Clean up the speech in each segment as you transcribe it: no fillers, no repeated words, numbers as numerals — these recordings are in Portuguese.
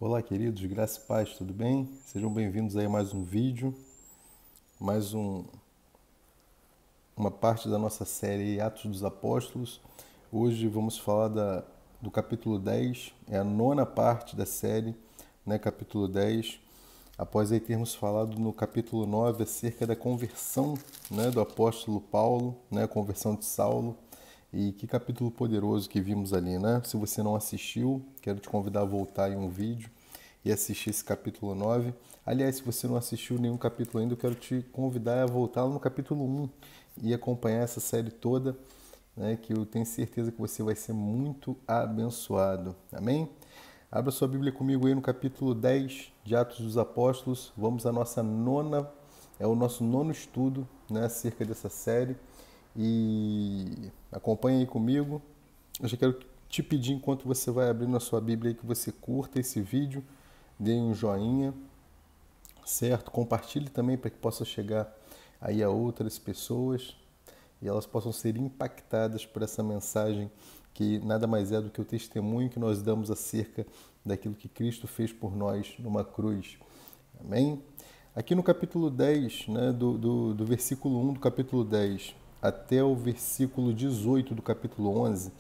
Olá, queridos, graça e paz, tudo bem? Sejam bem-vindos aí a mais um vídeo, uma parte da nossa série Atos dos Apóstolos. Hoje vamos falar do capítulo 10, é a nona parte da série, né, capítulo 10. Após aí termos falado no capítulo 9 acerca da conversão, né, do apóstolo Paulo, né, a conversão de Saulo. E que capítulo poderoso que vimos ali, né? Se você não assistiu, quero te convidar a voltar em um vídeo e assistir esse capítulo 9. Aliás, se você não assistiu nenhum capítulo ainda, eu quero te convidar a voltar no capítulo 1 e acompanhar essa série toda, né? Que eu tenho certeza que você vai ser muito abençoado. Amém? Abra sua Bíblia comigo aí no capítulo 10 de Atos dos Apóstolos. Vamos à nossa o nosso nono estudo, né, acerca dessa série. E acompanhe aí comigo. Eu já quero te pedir, enquanto você vai abrindo a sua Bíblia, aí, que você curta esse vídeo, dê um joinha, certo? Compartilhe também para que possa chegar aí a outras pessoas e elas possam ser impactadas por essa mensagem que nada mais é do que o testemunho que nós damos acerca daquilo que Cristo fez por nós numa cruz. Amém? Aqui no capítulo 10, né, do versículo 1 do capítulo 10 até o versículo 18 do capítulo 11,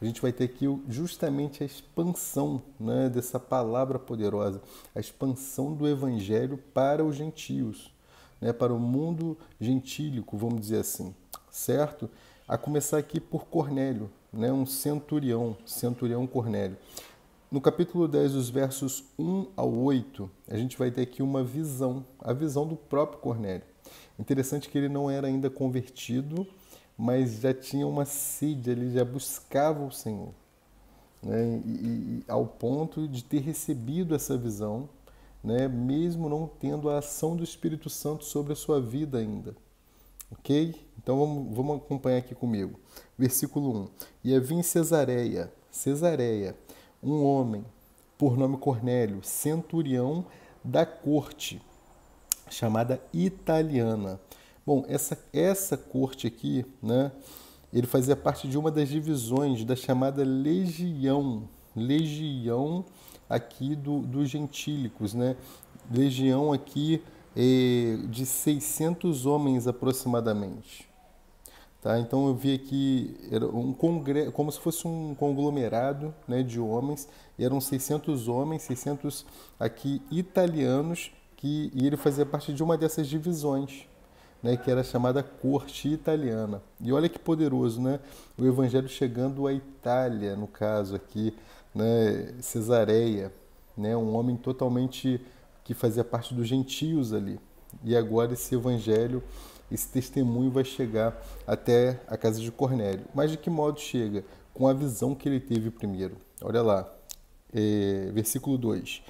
a gente vai ter aqui justamente a expansão, né, dessa palavra poderosa, a expansão do evangelho para os gentios, né, para o mundo gentílico, vamos dizer assim, certo? A começar aqui por Cornélio, né, um centurião Cornélio. No capítulo 10, dos versos 1 ao 8, a gente vai ter aqui uma visão, a visão do próprio Cornélio. Interessante que ele não era ainda convertido, mas já tinha uma sede, ele já buscava o Senhor, né? E ao ponto de ter recebido essa visão, né? Mesmo não tendo a ação do Espírito Santo sobre a sua vida ainda. Ok? Então vamos acompanhar aqui comigo. Versículo 1. E havia em Cesareia, um homem, por nome Cornélio, centurião da corte, chamada Italiana. Bom, essa corte aqui, né, ele fazia parte de uma das divisões da chamada legião aqui dos gentílicos, né? Legião aqui de 600 homens aproximadamente. Tá? Então eu vi aqui, era um congresso, como se fosse um conglomerado, né, de homens, e eram 600 homens, 600 aqui italianos, e ele fazia parte de uma dessas divisões, né, que era chamada Corte Italiana. E olha que poderoso, né? O evangelho chegando à Itália, no caso aqui, né, Cesareia, né, um homem totalmente que fazia parte dos gentios ali. E agora esse evangelho, esse testemunho vai chegar até a casa de Cornélio. Mas de que modo chega? Com a visão que ele teve primeiro. Olha lá, versículo 2.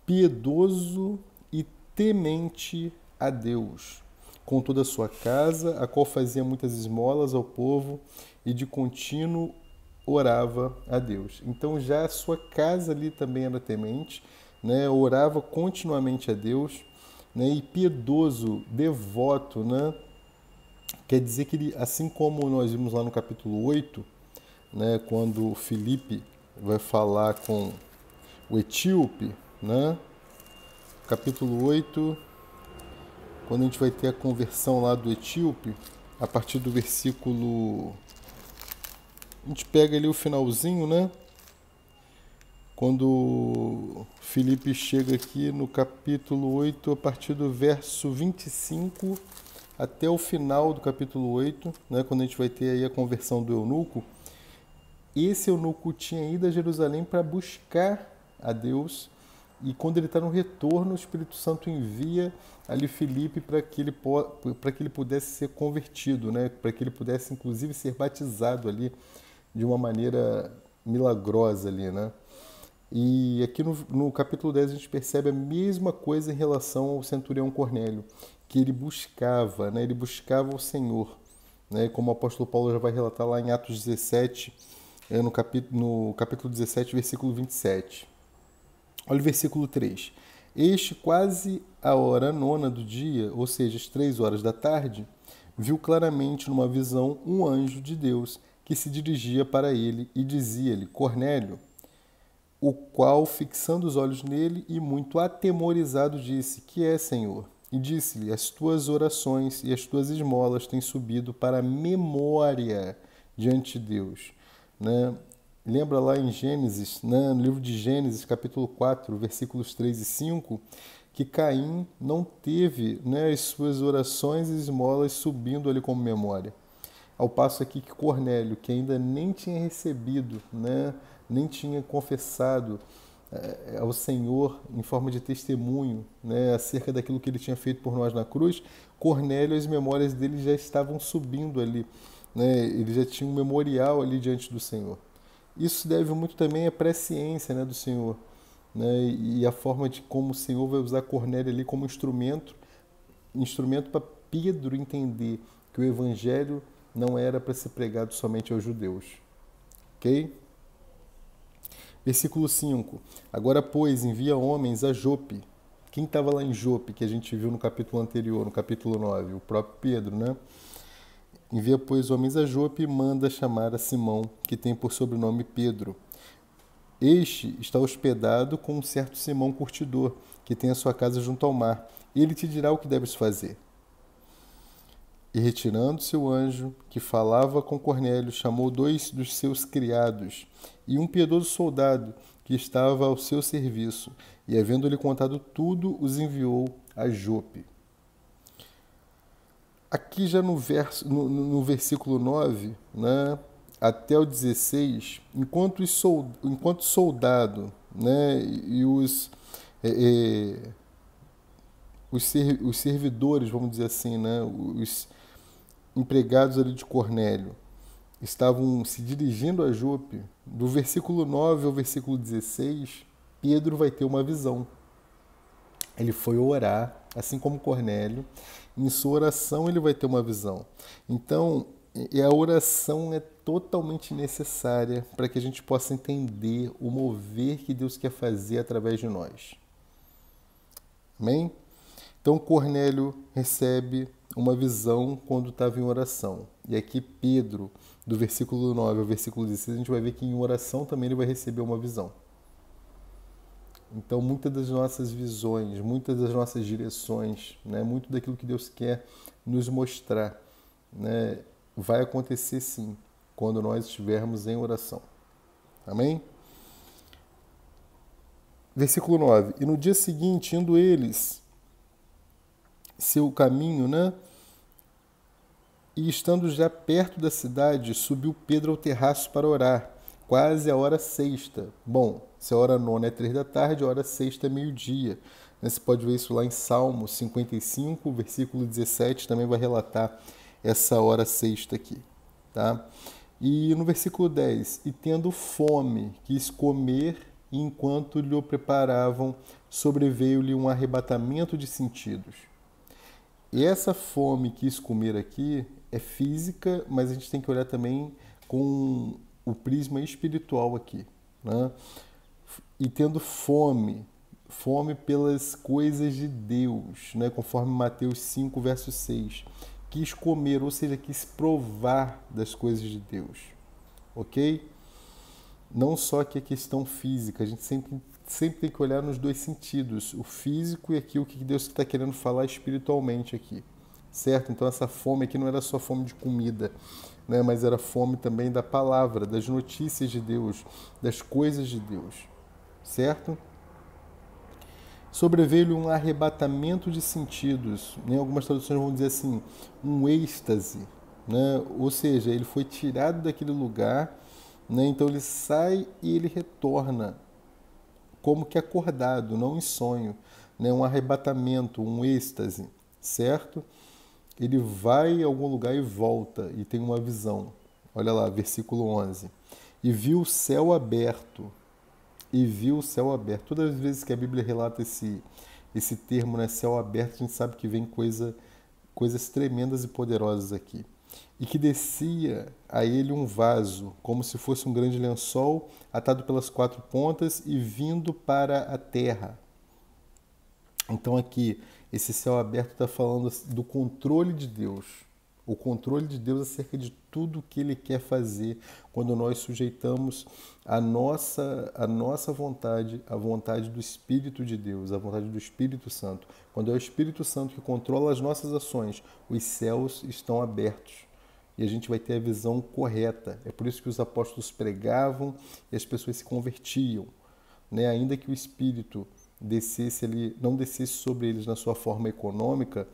Piedoso e temente a Deus, com toda a sua casa, a qual fazia muitas esmolas ao povo e de contínuo orava a Deus. Então já a sua casa ali também era temente, né? Orava continuamente a Deus, né? E piedoso, devoto, né? Quer dizer que ele, assim como nós vimos lá no capítulo 8, né, quando Filipe vai falar com o etíope, né? Capítulo 8, quando a gente vai ter a conversão lá do etíope, a partir do versículo... A gente pega ali o finalzinho, né? Quando Filipe chega aqui no capítulo 8, a partir do verso 25 até o final do capítulo 8, né, quando a gente vai ter aí a conversão do eunuco, esse eunuco tinha ido a Jerusalém para buscar a Deus, e quando ele está no retorno, o Espírito Santo envia ali Filipe para que ele pudesse ser convertido, né, para que ele pudesse inclusive ser batizado ali de uma maneira milagrosa ali, né? E aqui no capítulo 10 a gente percebe a mesma coisa em relação ao centurião Cornélio, que ele buscava, né? Ele buscava o Senhor, né? Como o apóstolo Paulo já vai relatar lá em Atos 17, no capítulo 17, versículo 27. Olha o versículo 3. Este, quase a hora nona do dia, ou seja, às 3 horas da tarde, viu claramente numa visão um anjo de Deus que se dirigia para ele e dizia-lhe: Cornélio. o qual, fixando os olhos nele e muito atemorizado, disse: Que é, Senhor? E disse-lhe: As tuas orações e as tuas esmolas têm subido para a memória diante de Deus. Né? Lembra lá em Gênesis, né? No livro de Gênesis, capítulo 4, versículos 3 e 5, que Caim não teve, né, as suas orações e esmolas subindo ali como memória. Ao passo aqui que Cornélio, que ainda nem tinha recebido, né, nem tinha confessado ao Senhor em forma de testemunho, né, acerca daquilo que ele tinha feito por nós na cruz, Cornélio, as memórias dele já estavam subindo ali, né, ele já tinha um memorial ali diante do Senhor. Isso se deve muito também à presciência, né, do Senhor, né, e a forma de como o Senhor vai usar Cornélio ali como instrumento para Pedro entender que o Evangelho não era para ser pregado somente aos judeus. Ok? Versículo 5. Agora, pois, envia homens a Jope. Quem estava lá em Jope, que a gente viu no capítulo anterior, no capítulo 9? O próprio Pedro, né? Envia, pois, homens a Jope e manda chamar a Simão, que tem por sobrenome Pedro. Este está hospedado com um certo Simão curtidor, que tem a sua casa junto ao mar. Ele te dirá o que deves fazer. E retirando-se o anjo, que falava com Cornélio, chamou 2 dos seus criados e um piedoso soldado que estava ao seu serviço, e havendo-lhe contado tudo, os enviou a Jope. Aqui já no versículo 9, né, até o 16, enquanto soldado, né, e os servidores, vamos dizer assim, né, os empregados ali de Cornélio, estavam se dirigindo a Jope, do versículo 9 ao versículo 16, Pedro vai ter uma visão. Ele foi orar, assim como Cornélio, e em sua oração ele vai ter uma visão. Então, a oração é totalmente necessária para que a gente possa entender o mover que Deus quer fazer através de nós. Amém? Então, Cornélio recebe uma visão quando estava em oração. E aqui Pedro, do versículo 9 ao versículo 16, a gente vai ver que em oração também ele vai receber uma visão. Então, muitas das nossas visões, muitas das nossas direções, né, muito daquilo que Deus quer nos mostrar, né, vai acontecer sim, quando nós estivermos em oração. Amém? Versículo 9. E no dia seguinte, indo eles seu caminho, né? E estando já perto da cidade, subiu Pedro ao terraço para orar, quase a hora sexta. Bom, se a hora nona é 3 da tarde, a hora sexta é meio-dia. Você pode ver isso lá em Salmo 55, versículo 17, também vai relatar essa hora sexta aqui. Tá? E no versículo 10, e tendo fome, quis comer, e enquanto lhe o preparavam, sobreveio-lhe um arrebatamento de sentidos. E essa fome que quis comer aqui é física, mas a gente tem que olhar também com o prisma espiritual aqui, né? E tendo fome pelas coisas de Deus, né? Conforme Mateus 5, verso 6. Quis comer, ou seja, quis provar das coisas de Deus, ok? Não só que a questão física, a gente sempre tem que olhar nos dois sentidos, o físico e aqui o que Deus está querendo falar espiritualmente aqui, certo? Então essa fome aqui não era só fome de comida, né? Mas era fome também da palavra, das notícias de Deus, das coisas de Deus, certo? Sobreveio-lhe um arrebatamento de sentidos, em algumas traduções vão dizer assim, um êxtase, né? Ou seja, ele foi tirado daquele lugar, né? Então ele sai e ele retorna como que acordado, não em sonho, né? Um arrebatamento, um êxtase, certo? Ele vai a algum lugar e volta e tem uma visão. Olha lá, versículo 11. E viu o céu aberto. E viu o céu aberto. Todas as vezes que a Bíblia relata esse termo, né, céu aberto, a gente sabe que vem coisas tremendas e poderosas aqui. E que descia a ele um vaso, como se fosse um grande lençol, atado pelas 4 pontas e vindo para a terra. Então aqui, esse céu aberto está falando do controle de Deus, o controle de Deus acerca de tudo o que Ele quer fazer quando nós sujeitamos a nossa vontade, a vontade do Espírito de Deus, a vontade do Espírito Santo. Quando é o Espírito Santo que controla as nossas ações, os céus estão abertos e a gente vai ter a visão correta. É por isso que os apóstolos pregavam e as pessoas se convertiam, né? Ainda que o Espírito não descesse sobre eles na sua forma econômica,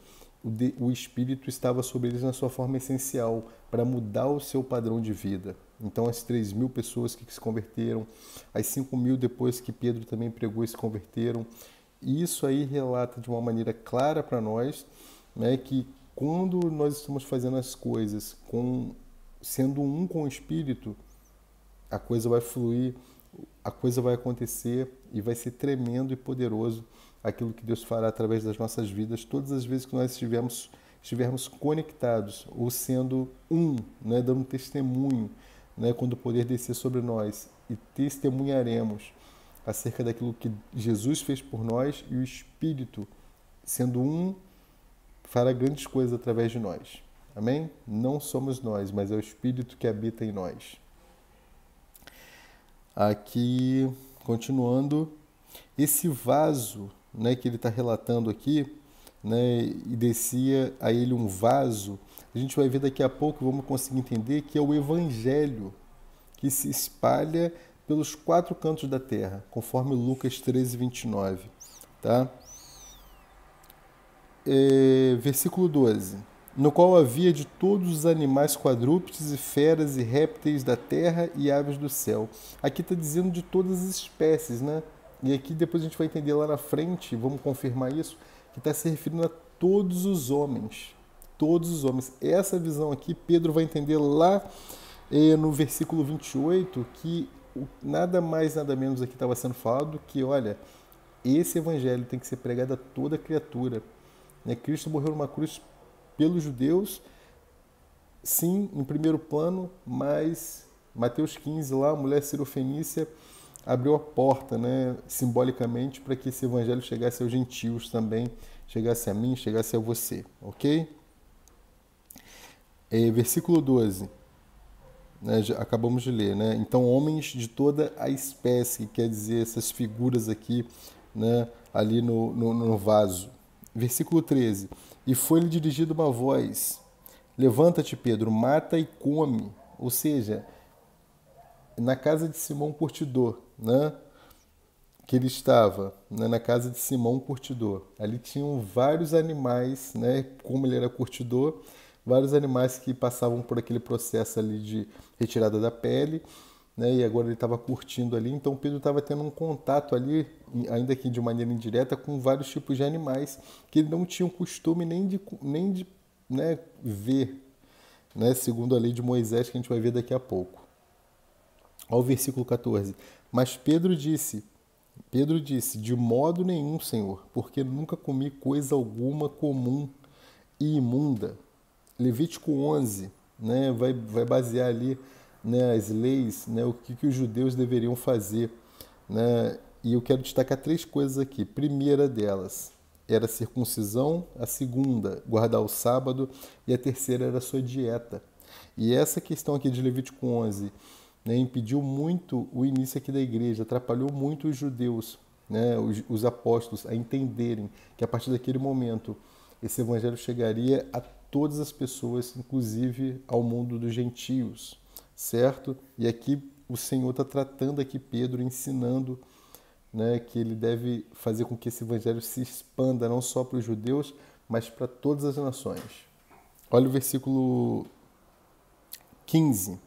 o Espírito estava sobre eles na sua forma essencial, para mudar o seu padrão de vida. Então, as 3.000 pessoas que se converteram, as 5.000 depois que Pedro também pregou e se converteram, e isso aí relata de uma maneira clara para nós, né, que quando nós estamos fazendo as coisas sendo um com o Espírito, a coisa vai fluir, a coisa vai acontecer e vai ser tremendo e poderoso aquilo que Deus fará através das nossas vidas todas as vezes que nós estivermos conectados ou sendo né, dando testemunho, né, quando o poder descer sobre nós, e testemunharemos acerca daquilo que Jesus fez por nós, e o Espírito, sendo fará grandes coisas através de nós. Amém? Não somos nós, mas é o Espírito que habita em nós. Aqui, continuando, esse vaso, né, que ele está relatando aqui, né, e descia a ele um vaso, a gente vai ver daqui a pouco, vamos conseguir entender que é o Evangelho que se espalha pelos 4 cantos da terra, conforme Lucas 13, 29. Tá? Versículo 12. No qual havia de todos os animais quadrúpedes e feras e répteis da terra e aves do céu. Aqui está dizendo de todas as espécies, né? E aqui depois a gente vai entender lá na frente, vamos confirmar isso, que está se referindo a todos os homens. Todos os homens. Essa visão aqui, Pedro vai entender lá no versículo 28, que nada mais, nada menos aqui estava sendo falado que, olha, esse evangelho tem que ser pregado a toda criatura. Né? Cristo morreu numa cruz pelos judeus, sim, em primeiro plano, mas Mateus 15 lá, a mulher cirofenícia abriu a porta, né, simbolicamente, para que esse evangelho chegasse aos gentios também, chegasse a mim, chegasse a você, ok? Versículo 12, né, acabamos de ler, né? Então, homens de toda a espécie, quer dizer, essas figuras aqui, né, ali no vaso. Versículo 13, e foi-lhe dirigida uma voz, levanta-te, Pedro, mata e come. Ou seja, na casa de Simão Curtidor, né, que ele estava, né, na casa de Simão Curtidor. Ali tinham vários animais, né, como ele era curtidor, vários animais que passavam por aquele processo ali de retirada da pele, né, e agora ele estava curtindo ali. Então Pedro estava tendo um contato ali, ainda que de maneira indireta, com vários tipos de animais que ele não tinha o costume nem de né, ver, né, segundo a lei de Moisés, que a gente vai ver daqui a pouco. Olha o versículo 14. Mas Pedro disse, de modo nenhum, Senhor, porque nunca comi coisa alguma comum e imunda. Levítico 11, né, vai basear ali, né, as leis, né, o que os judeus deveriam fazer. Né, e eu quero destacar 3 coisas aqui. Primeira delas era a circuncisão, a segunda, guardar o sábado, e a terceira era a sua dieta. E essa questão aqui de Levítico 11, né, impediu muito o início aqui da igreja, atrapalhou muito os judeus, né, os apóstolos, a entenderem que a partir daquele momento esse evangelho chegaria a todas as pessoas, inclusive ao mundo dos gentios, certo? E aqui o Senhor está tratando aqui Pedro, ensinando, né, que ele deve fazer com que esse evangelho se expanda não só para os judeus, mas para todas as nações. Olha o versículo 15.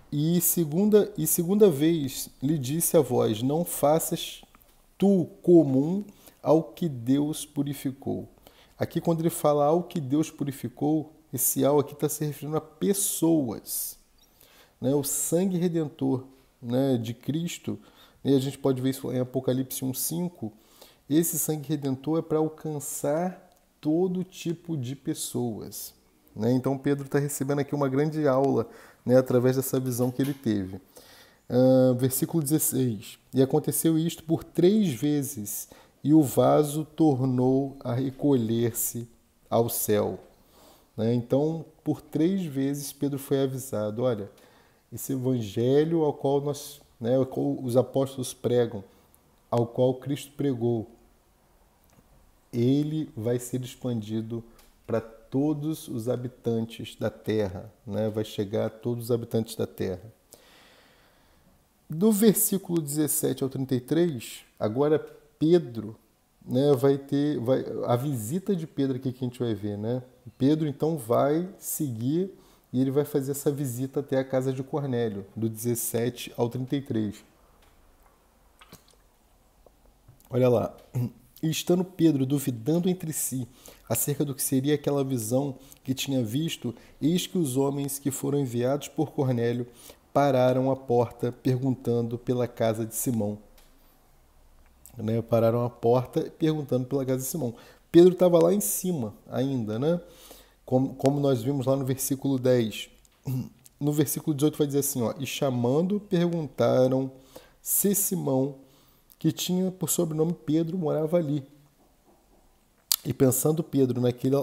E segunda vez lhe disse a voz, não faças tu comum ao que Deus purificou. Aqui quando ele fala ao que Deus purificou, esse ao aqui está se referindo a pessoas. Né? O sangue redentor, né, de Cristo, e a gente pode ver isso em Apocalipse 1:5, esse sangue redentor é para alcançar todo tipo de pessoas. Né? Então Pedro está recebendo aqui uma grande aula, né, através dessa visão que ele teve. Versículo 16. E aconteceu isto por 3 vezes, e o vaso tornou a recolher-se ao céu. né? Então, por 3 vezes, Pedro foi avisado, olha, esse evangelho ao qual nós, né, ao qual os apóstolos pregam, ao qual Cristo pregou, ele vai ser expandido para todos os habitantes da terra, né? Vai chegar a todos os habitantes da terra. Do versículo 17 ao 33, agora Pedro, né, a visita de Pedro aqui que a gente vai ver, né? Pedro então vai seguir e ele vai fazer essa visita até a casa de Cornélio, do 17 ao 33. Olha lá. E estando Pedro duvidando entre si acerca do que seria aquela visão que tinha visto, eis que os homens que foram enviados por Cornélio pararam à porta perguntando pela casa de Simão. Né? Pararam à porta perguntando pela casa de Simão. Pedro estava lá em cima ainda, né? Como nós vimos lá no versículo 10. No versículo 18 vai dizer assim, ó, e chamando, perguntaram se Simão, que tinha por sobrenome Pedro, morava ali. E pensando Pedro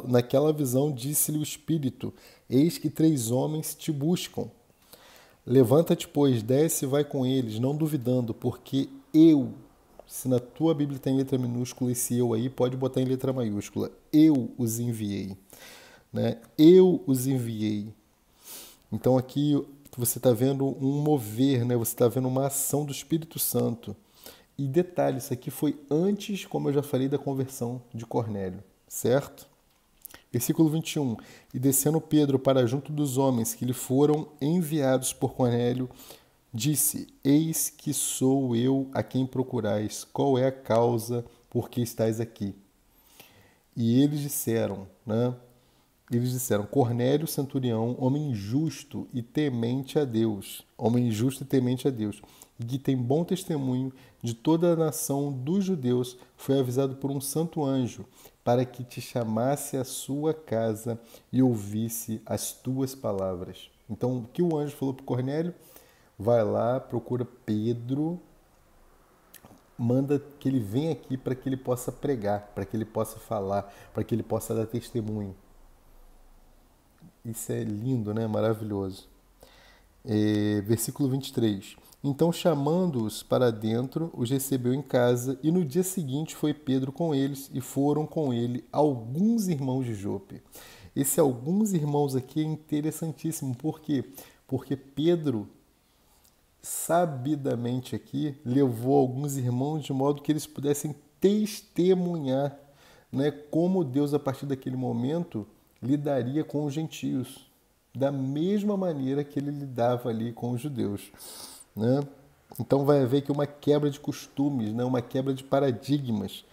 naquela visão, disse-lhe o Espírito, eis que 3 homens te buscam. Levanta-te, pois, desce e vai com eles, não duvidando, porque eu, se na tua Bíblia tem letra minúscula, esse eu aí pode botar em letra maiúscula, eu os enviei. Né? Eu os enviei. Então aqui você está vendo um mover, né? Você está vendo uma ação do Espírito Santo. E detalhe, isso aqui foi antes, como eu já falei, da conversão de Cornélio, certo? Versículo 21. E descendo Pedro para junto dos homens que lhe foram enviados por Cornélio, disse, eis que sou eu a quem procurais, qual é a causa por que estáis aqui? E eles disseram, né? Eles disseram, Cornélio, centurião, homem justo e temente a Deus, homem justo e temente a Deus, e que tem bom testemunho de toda a nação dos judeus, foi avisado por um santo anjo, para que te chamasse à sua casa e ouvisse as tuas palavras. Então, o que o anjo falou para Cornélio? Vai lá, procura Pedro, manda que ele venha aqui para que ele possa pregar, para que ele possa falar, para que ele possa dar testemunho. Isso é lindo, né? Maravilhoso. Versículo 23. Então, chamando-os para dentro, os recebeu em casa, e no dia seguinte foi Pedro com eles, e foram com ele alguns irmãos de Jope. Esse alguns irmãos aqui é interessantíssimo. Por quê? Porque Pedro, sabidamente aqui, levou alguns irmãos de modo que eles pudessem testemunhar, né, como Deus, a partir daquele momento, lidaria com os gentios, da mesma maneira que ele lidava ali com os judeus. Né? Então vai haver aqui uma quebra de costumes, né, uma quebra de paradigmas.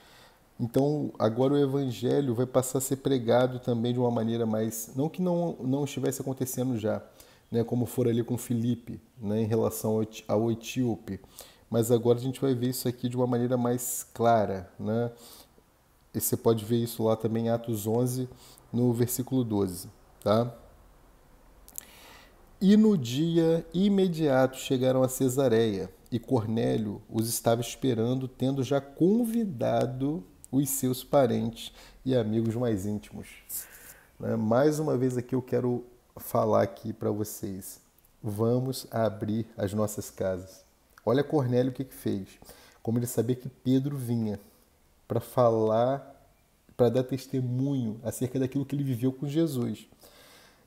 Então agora o evangelho vai passar a ser pregado também de uma maneira mais... Não que não estivesse acontecendo já, né, como for ali com Filipe, né, em relação ao etíope. Mas agora a gente vai ver isso aqui de uma maneira mais clara. Né? E você pode ver isso lá também em Atos 11, no versículo 12. Tá? E no dia imediato chegaram a Cesareia, e Cornélio os estava esperando, tendo já convidado os seus parentes e amigos mais íntimos. Mais uma vez aqui eu quero falar aqui para vocês. Vamos abrir as nossas casas. Olha Cornélio o que fez. Como ele sabia que Pedro vinha para falar, para dar testemunho acerca daquilo que ele viveu com Jesus.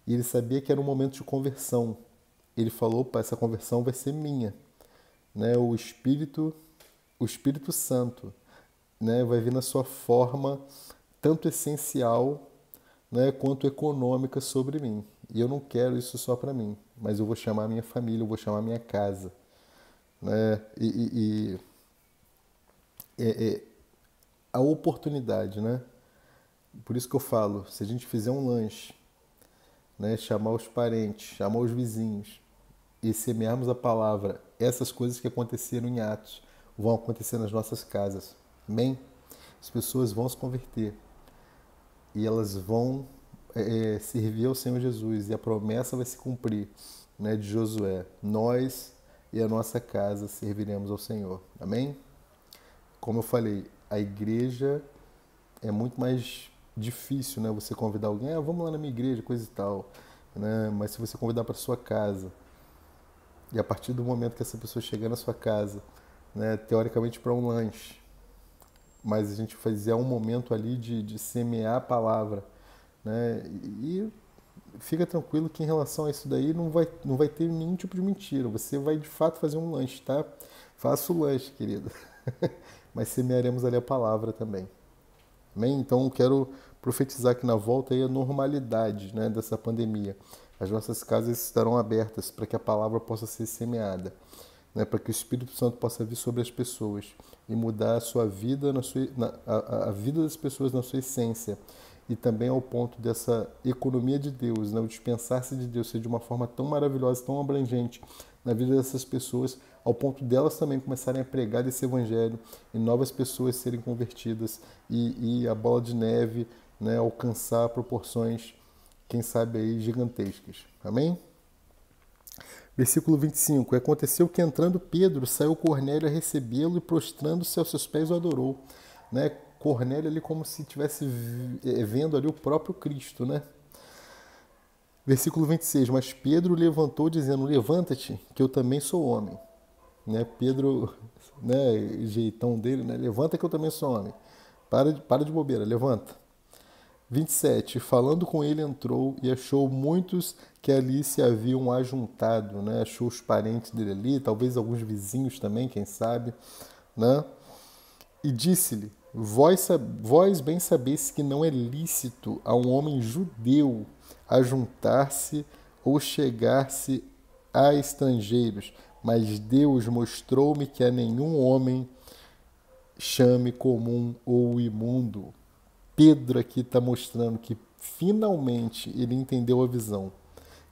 E ele sabia que era um momento de conversão. Ele falou, opa, essa conversão vai ser minha. Né? O Espírito Santo, né, vai vir na sua forma tanto essencial, né, quanto econômica sobre mim. E eu não quero isso só para mim, mas eu vou chamar a minha família, eu vou chamar a minha casa. Né? A oportunidade, né? Por isso que eu falo, se a gente fizer um lanche, né, chamar os parentes, chamar os vizinhos e semearmos a palavra, essas coisas que aconteceram em Atos vão acontecer nas nossas casas. Amém? As pessoas vão se converter e elas vão servir ao Senhor Jesus e a promessa vai se cumprir, né, de Josué. Nós e a nossa casa serviremos ao Senhor. Amém? Como eu falei, a igreja é muito mais difícil, né? Você convidar alguém, vamos lá na minha igreja, coisa e tal, né? Mas se você convidar para sua casa, e a partir do momento que essa pessoa chegar na sua casa, né, teoricamente para um lanche, mas a gente fizer um momento ali de semear a palavra, né? E fica tranquilo que em relação a isso daí não vai ter nenhum tipo de mentira. Você vai de fato fazer um lanche, tá? Faça o lanche, querido. Mas semearemos ali a palavra também. Amém? Então eu quero profetizar que na volta aí a normalidade, né, dessa pandemia. As nossas casas estarão abertas para que a palavra possa ser semeada, né, para que o Espírito Santo possa vir sobre as pessoas e mudar a sua vida, a vida das pessoas na sua essência. E também ao ponto dessa economia de Deus, né, o dispensar-se de Deus ser de uma forma tão maravilhosa, tão abrangente na vida dessas pessoas, ao ponto delas também começarem a pregar desse evangelho e novas pessoas serem convertidas e a bola de neve, né, alcançar proporções, quem sabe aí, gigantescas. Amém? Versículo 25. E aconteceu que entrando Pedro, saiu Cornélio a recebê-lo e prostrando-se aos seus pés o adorou. Né? Cornélio ali como se estivesse vendo ali o próprio Cristo, né? Versículo 26. Mas Pedro levantou dizendo, levanta-te, que eu também sou homem. Né? Pedro, né, jeitão dele, né? Levanta que eu também sou homem. Para de bobeira, levanta. 27. Falando com ele entrou e achou muitos que ali se haviam ajuntado, né? Achou os parentes dele ali, talvez alguns vizinhos também, quem sabe, né? E disse-lhe, vós bem sabeis que não é lícito a um homem judeu ajuntar-se ou chegar-se a estrangeiros, mas Deus mostrou-me que a nenhum homem chame comum ou imundo. Pedro aqui está mostrando que finalmente ele entendeu a visão.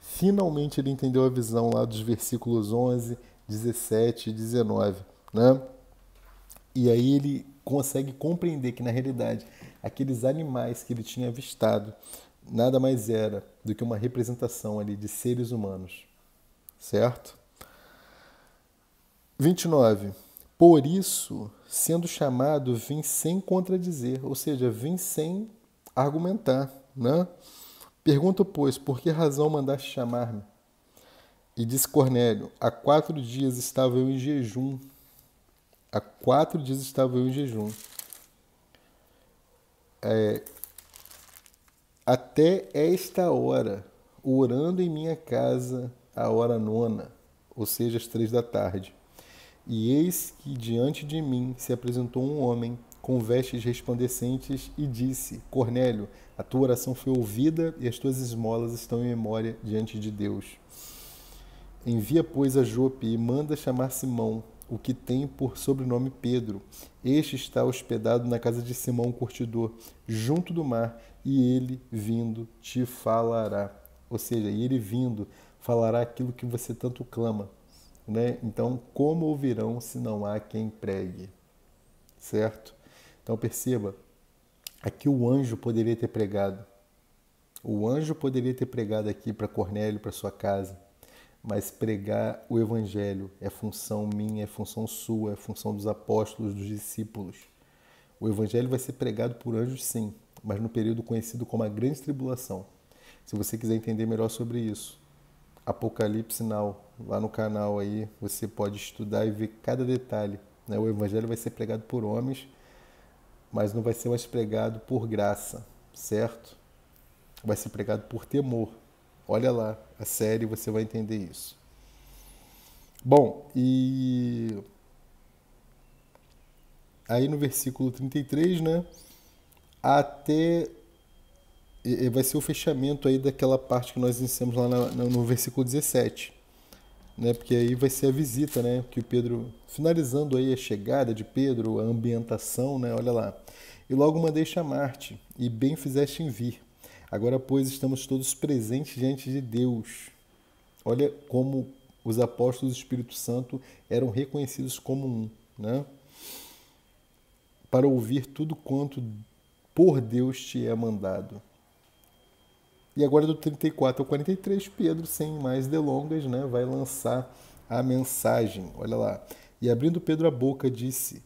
Finalmente ele entendeu a visão lá dos versículos 11, 17 e 19, né? E aí ele consegue compreender que, na realidade, aqueles animais que ele tinha avistado nada mais era do que uma representação ali de seres humanos, certo? 29. Por isso, sendo chamado, vim sem contradizer, ou seja, vim sem argumentar, né? Pergunto, pois, por que razão mandaste chamar-me? E disse Cornélio, há 4 dias estava eu em jejum. Há 4 dias estava eu em jejum. Até esta hora, orando em minha casa, a hora 9, ou seja, às 3 da tarde. E eis que diante de mim se apresentou um homem com vestes resplandecentes e disse, Cornélio, a tua oração foi ouvida e as tuas esmolas estão em memória diante de Deus. Envia, pois, a Jope e manda chamar Simão, o que tem por sobrenome Pedro. Este está hospedado na casa de Simão, o curtidor, junto do mar, e ele, vindo, te falará. Ou seja, ele vindo, falará aquilo que você tanto clama. Né? Então, como ouvirão se não há quem pregue? Certo? Então, perceba, aqui o anjo poderia ter pregado. O anjo poderia ter pregado aqui para Cornélio, para sua casa. Mas pregar o evangelho é função minha, é função sua, é função dos apóstolos, dos discípulos. O evangelho vai ser pregado por anjos, sim, mas no período conhecido como a Grande Tribulação. Se você quiser entender melhor sobre isso, Apocalipse Now, lá no canal aí, você pode estudar e ver cada detalhe. Né? O evangelho vai ser pregado por homens, mas não vai ser mais pregado por graça, certo? Vai ser pregado por temor. Olha lá a série, você vai entender isso. Bom, e aí no versículo 33, né? Até vai ser o fechamento aí daquela parte que nós iniciamos lá no versículo 17. Né? Porque aí vai ser a visita, né? Que o Pedro, finalizando aí a chegada de Pedro, a ambientação, né? Olha lá. E logo mandei chamar-te, e bem fizeste em vir. Agora, pois, estamos todos presentes diante de Deus. Olha como os apóstolos do Espírito Santo eram reconhecidos como um, né? Para ouvir tudo quanto por Deus te é mandado. E agora do 34 ao 43, Pedro, sem mais delongas, né, vai lançar a mensagem. Olha lá. E abrindo Pedro a boca, disse,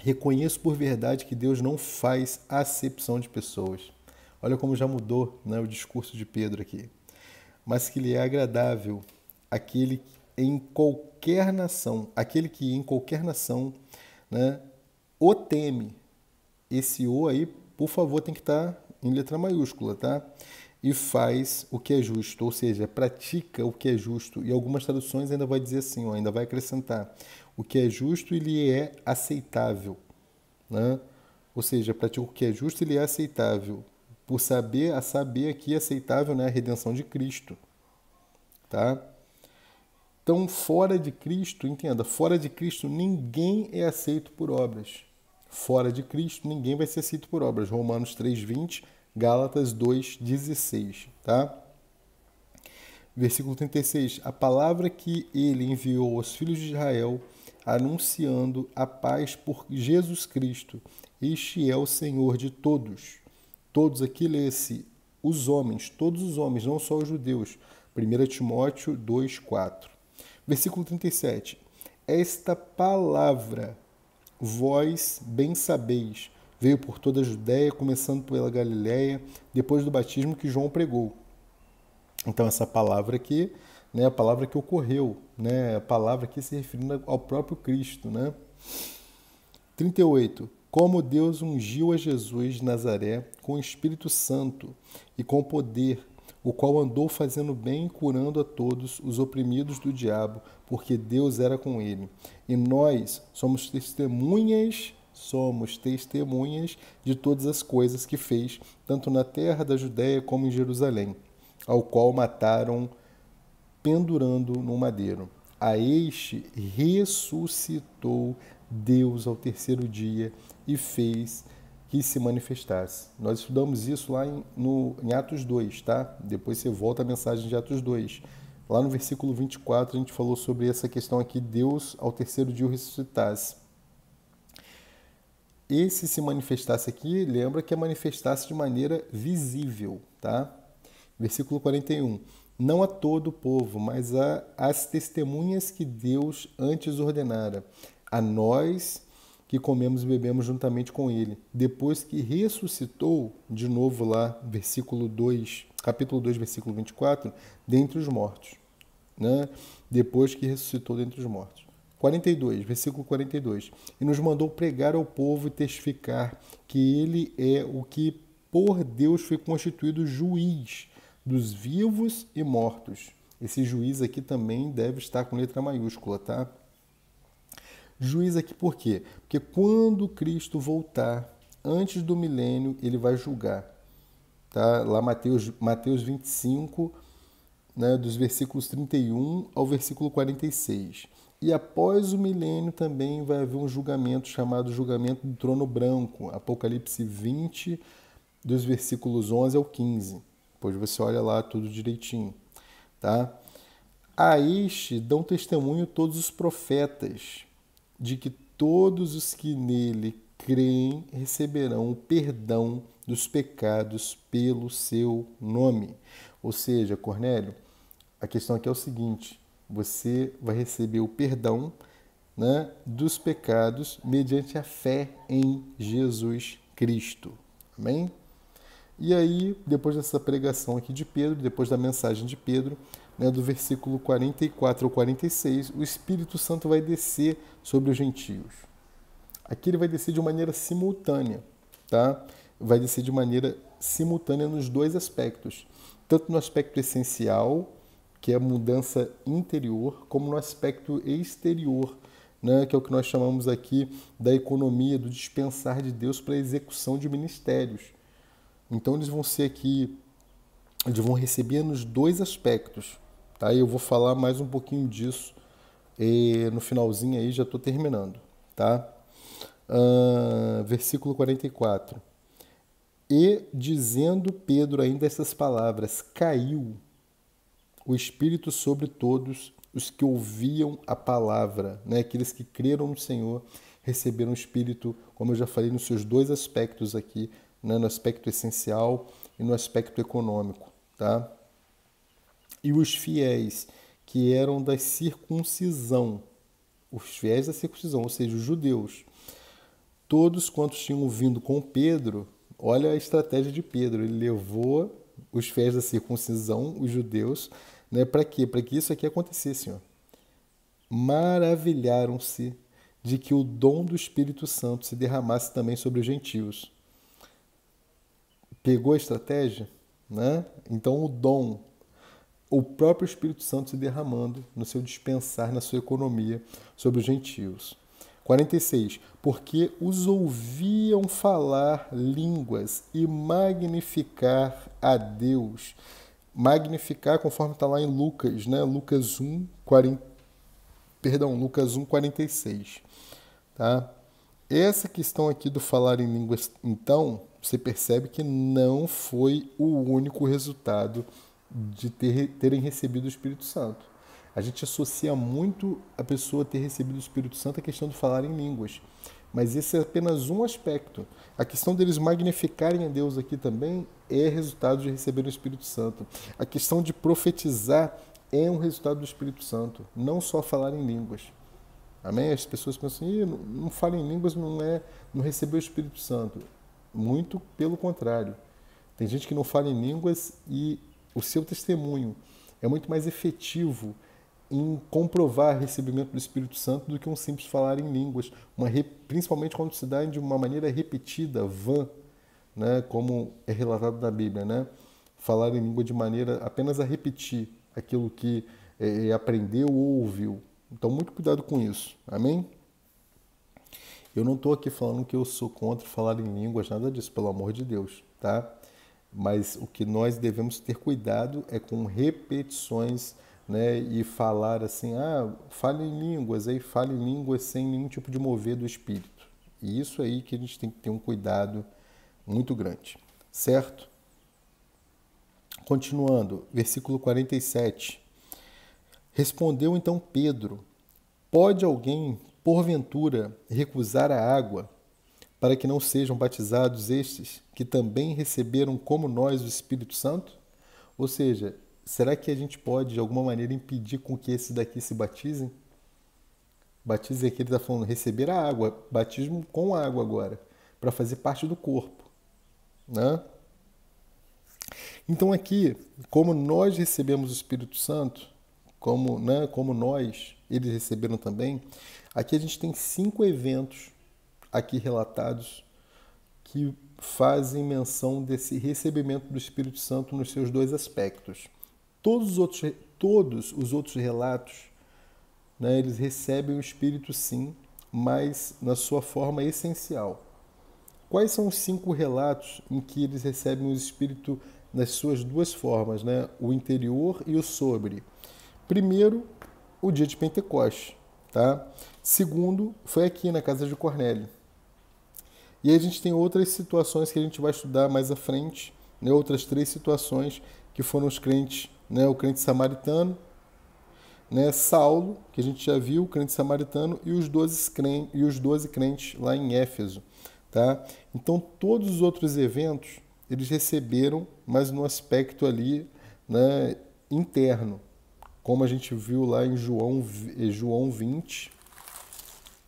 Reconheço por verdade que Deus não faz acepção de pessoas. Olha como já mudou, né, o discurso de Pedro aqui. Mas que lhe é agradável aquele em qualquer nação, aquele que em qualquer nação, né, o teme. Esse o aí, por favor, tem que estar em letra maiúscula, tá? E faz o que é justo, ou seja, pratica o que é justo. E algumas traduções ainda vai dizer assim, ó, ainda vai acrescentar. O que é justo, ele é aceitável, né? Ou seja, pratica o que é justo, ele é aceitável. Por saber, a saber aqui, aceitável, né? A redenção de Cristo, tá? Então, fora de Cristo, entenda, fora de Cristo ninguém é aceito por obras. Fora de Cristo ninguém vai ser aceito por obras. Romanos 3:20, Gálatas 2:16, tá? Versículo 36. A palavra que ele enviou aos filhos de Israel, anunciando a paz por Jesus Cristo. Este é o Senhor de todos. Todos aqui lê-se os homens, todos os homens, não só os judeus. 1 Timóteo 2:4. Versículo 37. Esta palavra, vós bem sabeis, veio por toda a Judéia, começando pela Galiléia, depois do batismo que João pregou. Então, essa palavra aqui, né, a palavra que ocorreu, né, a palavra aqui se referindo ao próprio Cristo, né? 38. Como Deus ungiu a Jesus de Nazaré com o Espírito Santo e com poder, o qual andou fazendo bem e curando a todos os oprimidos do diabo, porque Deus era com ele. E nós somos testemunhas de todas as coisas que fez, tanto na terra da Judéia como em Jerusalém, ao qual mataram pendurando no madeiro. A este ressuscitou Deus ao terceiro dia e fez que se manifestasse. Nós estudamos isso lá em Atos 2, tá? Depois você volta à mensagem de Atos 2. Lá no versículo 24 a gente falou sobre essa questão aqui, Deus ao terceiro dia o ressuscitasse. Esse se manifestasse aqui, lembra que é manifestasse de maneira visível, tá? Versículo 41. Não a todo o povo, mas às testemunhas que Deus antes ordenara, a nós que comemos e bebemos juntamente com ele, depois que ressuscitou, de novo lá, versículo 2, capítulo 2, versículo 24, dentre os mortos, né? Depois que ressuscitou dentre os mortos. 42, versículo 42. E nos mandou pregar ao povo e testificar que ele é o que por Deus foi constituído juiz dos vivos e mortos. Esse juiz aqui também deve estar com letra maiúscula, tá? Juiz aqui por quê? Porque quando Cristo voltar, antes do milênio, ele vai julgar. Tá? Lá Mateus 25, né, dos versículos 31 ao versículo 46. E após o milênio também vai haver um julgamento chamado julgamento do trono branco, Apocalipse 20, dos versículos 11 ao 15. Depois você olha lá tudo direitinho, tá? A este dão testemunho todos os profetas, de que todos os que nele creem receberão o perdão dos pecados pelo seu nome. Ou seja, Cornélio, a questão aqui é o seguinte, você vai receber o perdão, né, dos pecados mediante a fé em Jesus Cristo. Amém? E aí, depois dessa pregação aqui de Pedro, depois da mensagem de Pedro, né, do versículo 44 ao 46, o Espírito Santo vai descer sobre os gentios. Aqui ele vai descer de maneira simultânea, tá? Vai descer de maneira simultânea nos dois aspectos, tanto no aspecto essencial, que é a mudança interior, como no aspecto exterior, né, que é o que nós chamamos aqui da economia, do dispensar de Deus para a execução de ministérios. Então eles vão ser aqui, eles vão receber nos dois aspectos, tá? E eu vou falar mais um pouquinho disso no finalzinho aí, já estou terminando, tá? Versículo 44. E dizendo Pedro ainda essas palavras, caiu o Espírito sobre todos os que ouviam a palavra, né? Aqueles que creram no Senhor receberam o Espírito, como eu já falei, nos seus dois aspectos aqui, né? No aspecto essencial e no aspecto econômico, tá? E os fiéis que eram da circuncisão, os fiéis da circuncisão, ou seja, os judeus, todos quantos tinham vindo com Pedro, olha a estratégia de Pedro, ele levou os fiéis da circuncisão, os judeus, né, para quê? Para que isso aqui acontecesse. Ó. Maravilharam-se de que o dom do Espírito Santo se derramasse também sobre os gentios. Pegou a estratégia? Né? Então o próprio Espírito Santo se derramando no seu dispensar, na sua economia sobre os gentios. 46. Porque os ouviam falar línguas e magnificar a Deus. Magnificar, conforme está lá em Lucas, né? Lucas 1, 46. Tá? Essa questão aqui do falar em línguas, então, você percebe que não foi o único resultado de terem recebido o Espírito Santo. A gente associa muito a pessoa ter recebido o Espírito Santo à questão de falar em línguas. Mas esse é apenas um aspecto. A questão deles magnificarem a Deus aqui também é resultado de receber o Espírito Santo. A questão de profetizar é um resultado do Espírito Santo, não só falar em línguas. Amém? As pessoas pensam, não fala em línguas, não recebeu o Espírito Santo. Muito pelo contrário. Tem gente que não fala em línguas e o seu testemunho é muito mais efetivo em comprovar o recebimento do Espírito Santo do que um simples falar em línguas, principalmente quando se dá de uma maneira repetida, vã, né, como é relatado na Bíblia, né? Falar em língua de maneira apenas a repetir aquilo que aprendeu ou ouviu. Então, muito cuidado com isso. Amém? Eu não estou aqui falando que eu sou contra falar em línguas, nada disso, pelo amor de Deus, tá? Mas o que nós devemos ter cuidado é com repetições, né, e falar assim, fale em línguas, aí fale em línguas sem nenhum tipo de mover do Espírito. E isso aí que a gente tem que ter um cuidado muito grande, certo? Continuando, versículo 47. Respondeu então Pedro, pode alguém, porventura, recusar a água para que não sejam batizados estes que também receberam como nós o Espírito Santo? Ou seja, será que a gente pode, de alguma maneira, impedir com que esses daqui se batizem? Batizem aqui, ele está falando, receber a água, batismo com água agora, para fazer parte do corpo. Né? Então aqui, como nós recebemos o Espírito Santo, como nós, eles receberam também, aqui a gente tem 5 eventos aqui relatados que fazem menção desse recebimento do Espírito Santo nos seus 2 aspectos. Todos os outros relatos, né, eles recebem o Espírito sim, mas na sua forma essencial. Quais são os 5 relatos em que eles recebem o Espírito nas suas 2 formas, né? O interior e o sobre? Primeiro, o dia de Pentecostes. Tá? Segundo, foi aqui na casa de Cornélio. E aí a gente tem outras situações que a gente vai estudar mais à frente, né? Outras 3 situações que foram os crentes, né? O crente samaritano, né? Saulo, que a gente já viu, o crente samaritano, e os 12 crentes lá em Éfeso. Tá? Então, todos os outros eventos, eles receberam, mas no aspecto ali, né, interno, como a gente viu lá em João 20,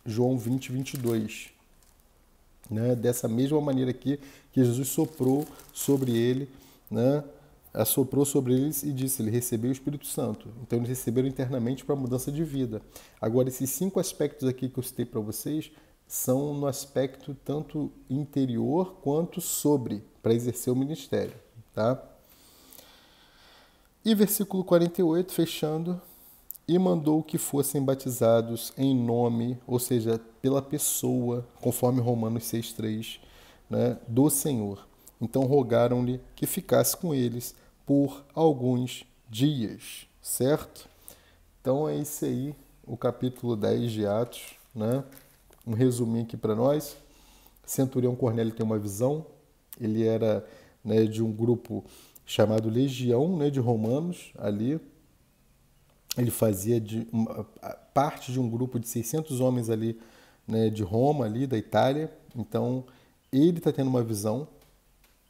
22. Né? Dessa mesma maneira aqui que Jesus soprou sobre ele, né? Assoprou sobre eles e disse, ele recebeu o Espírito Santo. Então eles receberam internamente para a mudança de vida. Agora, esses 5 aspectos aqui que eu citei para vocês são no aspecto tanto interior quanto sobre, para exercer o ministério. Tá? E versículo 48, fechando, e mandou que fossem batizados em nome, ou seja, pela pessoa, conforme Romanos 6,3, né, do Senhor. Então rogaram-lhe que ficasse com eles por alguns dias, certo? Então é isso aí, o capítulo 10 de Atos, né? Um resuminho aqui para nós. Centurião Cornélio tem uma visão, ele era, né, de um grupo chamado Legião, né, de romanos ali. Ele fazia parte de um grupo de 600 homens ali, né, de Roma, ali da Itália. Então, ele está tendo uma visão,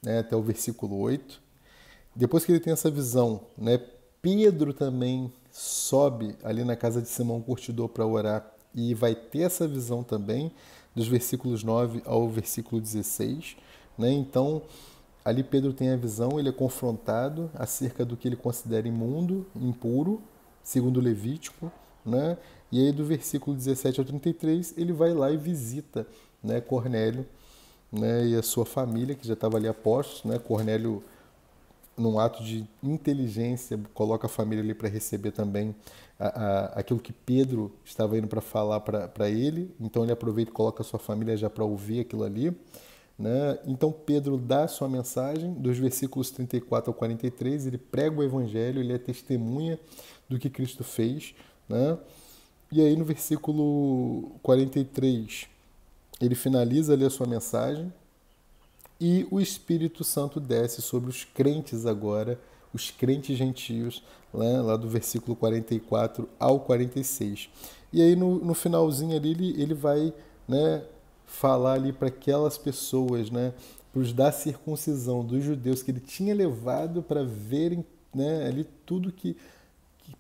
né, até o versículo 8. Depois que ele tem essa visão, né, Pedro também sobe ali na casa de Simão Curtidor para orar e vai ter essa visão também, dos versículos 9 ao versículo 16. Né? Então, ali Pedro tem a visão, ele é confrontado acerca do que ele considera imundo, impuro, segundo Levítico, né? E aí do versículo 17 ao 33, ele vai lá e visita, né, Cornélio, né, e a sua família, que já estava ali a postos, né? Cornélio, num ato de inteligência, coloca a família ali para receber também aquilo que Pedro estava indo para falar para ele. Então ele aproveita e coloca a sua família já para ouvir aquilo ali. Né? Então Pedro dá a sua mensagem, dos versículos 34 ao 43, ele prega o evangelho, ele é testemunha do que Cristo fez. Né? E aí no versículo 43, ele finaliza ali a sua mensagem, e o Espírito Santo desce sobre os crentes agora, os crentes gentios, né, lá do versículo 44 ao 46. E aí no finalzinho ali ele vai, né, falar ali para aquelas pessoas, né, para os da circuncisão dos judeus que ele tinha levado para verem, né, ali tudo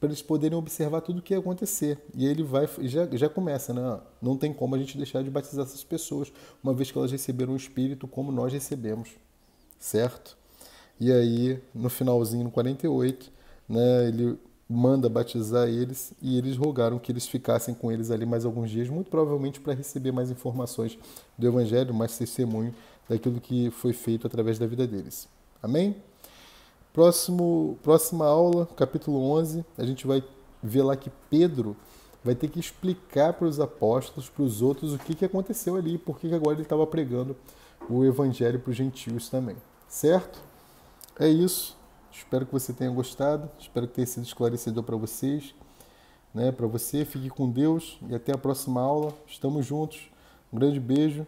para eles poderem observar tudo o que ia acontecer. E aí ele vai, já começa, né? Não tem como a gente deixar de batizar essas pessoas, uma vez que elas receberam o Espírito como nós recebemos, certo? E aí, no finalzinho, no 48, né, ele manda batizar eles e eles rogaram que eles ficassem com eles ali mais alguns dias, muito provavelmente para receber mais informações do Evangelho, mais testemunho daquilo que foi feito através da vida deles. Amém? Próxima aula, capítulo 11, a gente vai ver lá que Pedro vai ter que explicar para os apóstolos, para os outros, o que aconteceu ali, por que agora ele estava pregando o evangelho para os gentios também. Certo? É isso. Espero que você tenha gostado, espero que tenha sido esclarecedor para vocês, né? Para você, fique com Deus e até a próxima aula. Estamos juntos. Um grande beijo.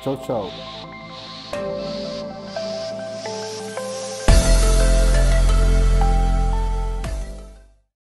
Tchau, tchau.